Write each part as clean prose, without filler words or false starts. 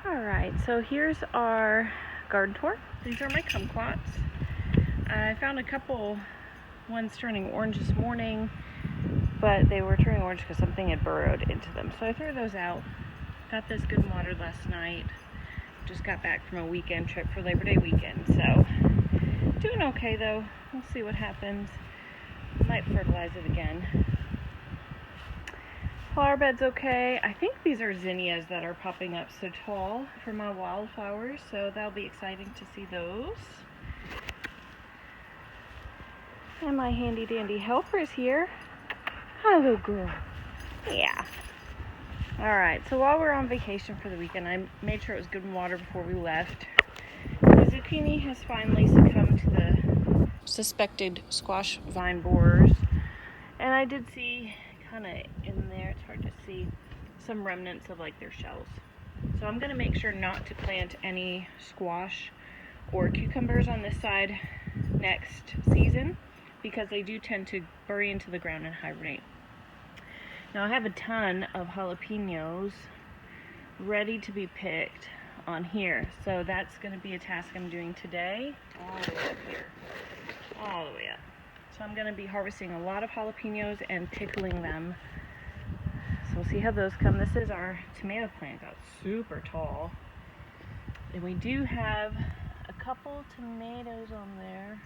Alright, so here's our garden tour. These are my kumquats. I found a couple ones turning orange this morning, but they were turning orange because something had burrowed into them. So I threw those out. Got this good and watered last night. Just got back from a weekend trip for Labor Day weekend. So doing okay though. We'll see what happens. Might fertilize it again. Flower bed's okay. I think these are zinnias that are popping up so tall for my wildflowers, so that'll be exciting to see those. And my handy dandy helper is here. Hi, little girl. Yeah. Alright, so while we're on vacation for the weekend, I made sure it was good and watered before we left. The zucchini has finally succumbed to the suspected squash vine borers. And I did see kind of in there, it's hard to see, some remnants of like their shells. So I'm going to make sure not to plant any squash or cucumbers on this side next season because they do tend to bury into the ground and hibernate. Now I have a ton of jalapenos ready to be picked on here, so that's going to be a task I'm doing today, all the way up here, all the way up. So I'm going to be harvesting a lot of jalapenos and pickling them. So we'll see how those come. This is our tomato plant, got super tall. And we do have a couple tomatoes on there.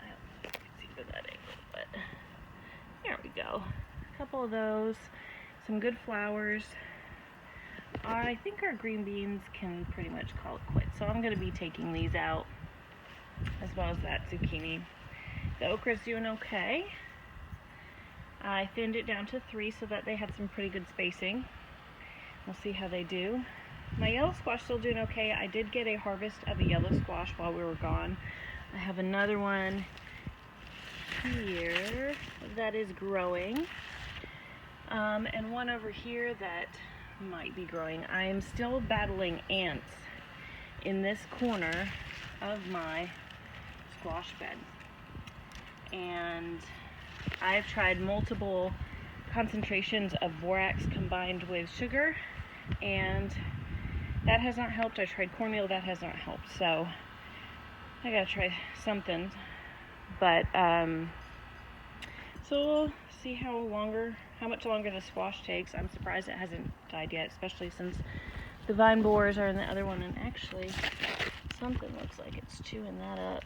I don't know if you can see from that angle, but there we go. A couple of those, some good flowers. I think our green beans can pretty much call it quits. So I'm going to be taking these out, as well as that zucchini. The okra's doing okay. I thinned it down to 3 so that they have some pretty good spacing. We'll see how they do. My yellow squash still doing okay. I did get a harvest of a yellow squash while we were gone. I have another one here that is growing, and one over here that might be growing. I am still battling ants in this corner of my squash bed, and I've tried multiple concentrations of borax combined with sugar, and that has not helped. I tried cornmeal, that has not helped, so I gotta try something. But so we'll see how much longer the squash takes. I'm surprised it hasn't died yet, especially since the vine borers are in the other one, and actually something looks like it's chewing that up.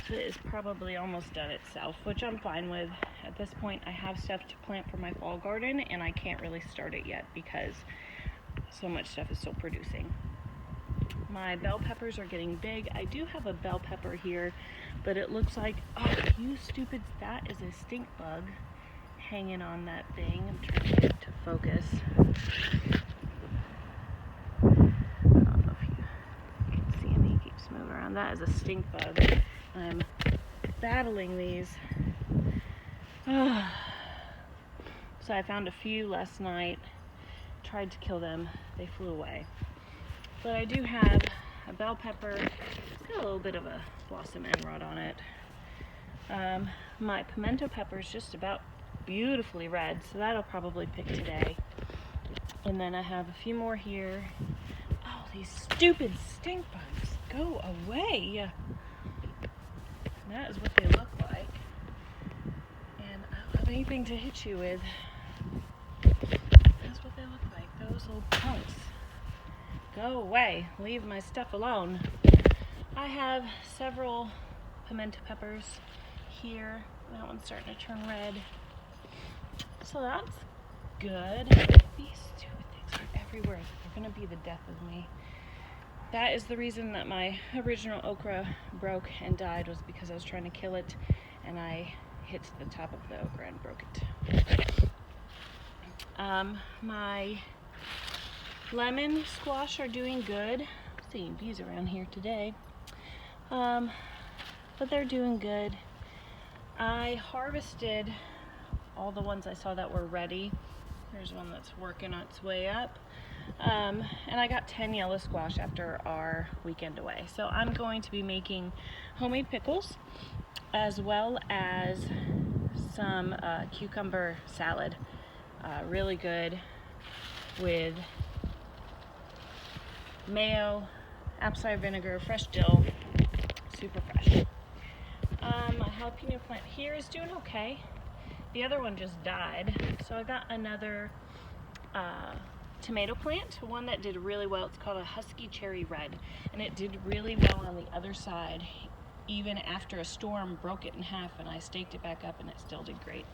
So it is probably almost done itself, which I'm fine with. At this point, I have stuff to plant for my fall garden, and I can't really start it yet because so much stuff is still producing. My bell peppers are getting big. I do have a bell pepper here, but it looks like, oh, you stupids, that is a stink bug hanging on that thing. I'm trying to get it to focus. I don't know if you can see him. He keeps moving around. That is a stink bug. I'm battling these. So I found a few last night, tried to kill them, they flew away. But I do have a bell pepper. It's got a little bit of a blossom end rod on it. My pimento pepper is just about beautifully red, so that'll probably pick today. And then I have a few more here. Oh, these stupid stink bugs, go away. That is what they look like. And I don't have anything to hit you with. That's what they look like, those little punks. Go away, leave my stuff alone. I have several pimento peppers here. That one's starting to turn red. So that's good. These stupid things are everywhere. They're gonna be the death of me. That is the reason that my original okra broke and died, was because I was trying to kill it and I hit the top of the okra and broke it. My lemon squash are doing good. I'm seeing bees around here today. But they're doing good. I harvested all the ones I saw that were ready. There's one that's working on its way up. And I got 10 yellow squash after our weekend away. So I'm going to be making homemade pickles as well as some cucumber salad. Really good. with mayo, apple cider vinegar, fresh dill, super fresh. My jalapeno plant here is doing okay. The other one just died, so I got another tomato plant, one that did really well. It's called a Husky Cherry Red, and it did really well on the other side, even after a storm broke it in half, and I staked it back up and it still did great.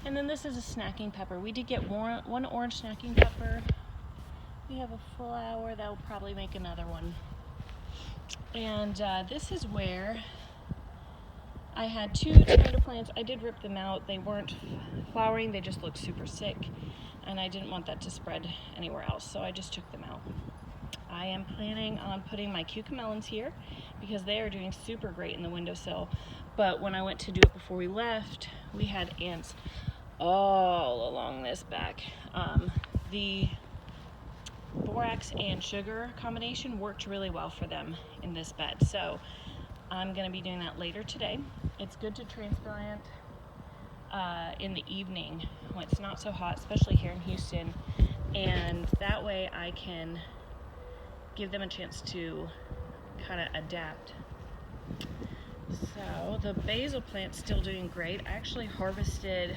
And then this is a snacking pepper. We did get one orange snacking pepper. We have a flower that will probably make another one. And this is where I had 2 tomato plants. I did rip them out. They weren't flowering, they just looked super sick, and I didn't want that to spread anywhere else, so I just took them out. I am planning on putting my cucamelons here because they are doing super great in the windowsill, but when I went to do it before we left, we had ants all along this back. The borax and sugar combination worked really well for them in this bed, so I'm going to be doing that later today. It's good to transplant in the evening when it's not so hot, especially here in Houston, and that way I can give them a chance to kind of adapt. So the basil plant's still doing great. I actually harvested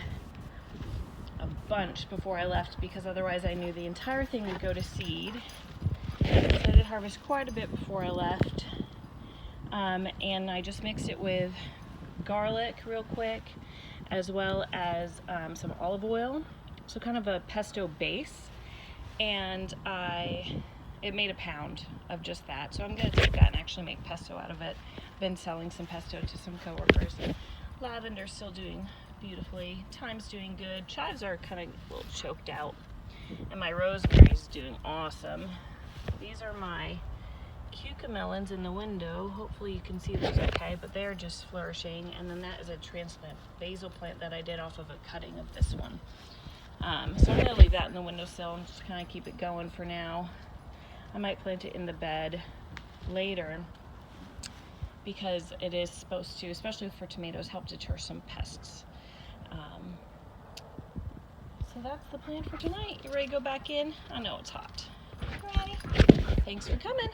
a bunch before I left because otherwise I knew the entire thing would go to seed. So I did harvest quite a bit before I left. And I just mixed it with garlic real quick, as well as some olive oil, so kind of a pesto base, and it made a pound of just that, so I'm going to take that and actually make pesto out of it. Been selling some pesto to some coworkers. Lavender's still doing beautifully, thyme's doing good, chives are kind of a little choked out, and my rosemary's doing awesome. These are my cucamelons in the window. Hopefully you can see those okay, but they're just flourishing. And then that is a transplant basil plant that I did off of a cutting of this one. So I'm going to leave that in the windowsill and just kind of keep it going for now. I might plant it in the bed later because it is supposed to, especially for tomatoes, help deter some pests. So that's the plan for tonight. You ready to go back in? I know it's hot. Ready? Thanks for coming.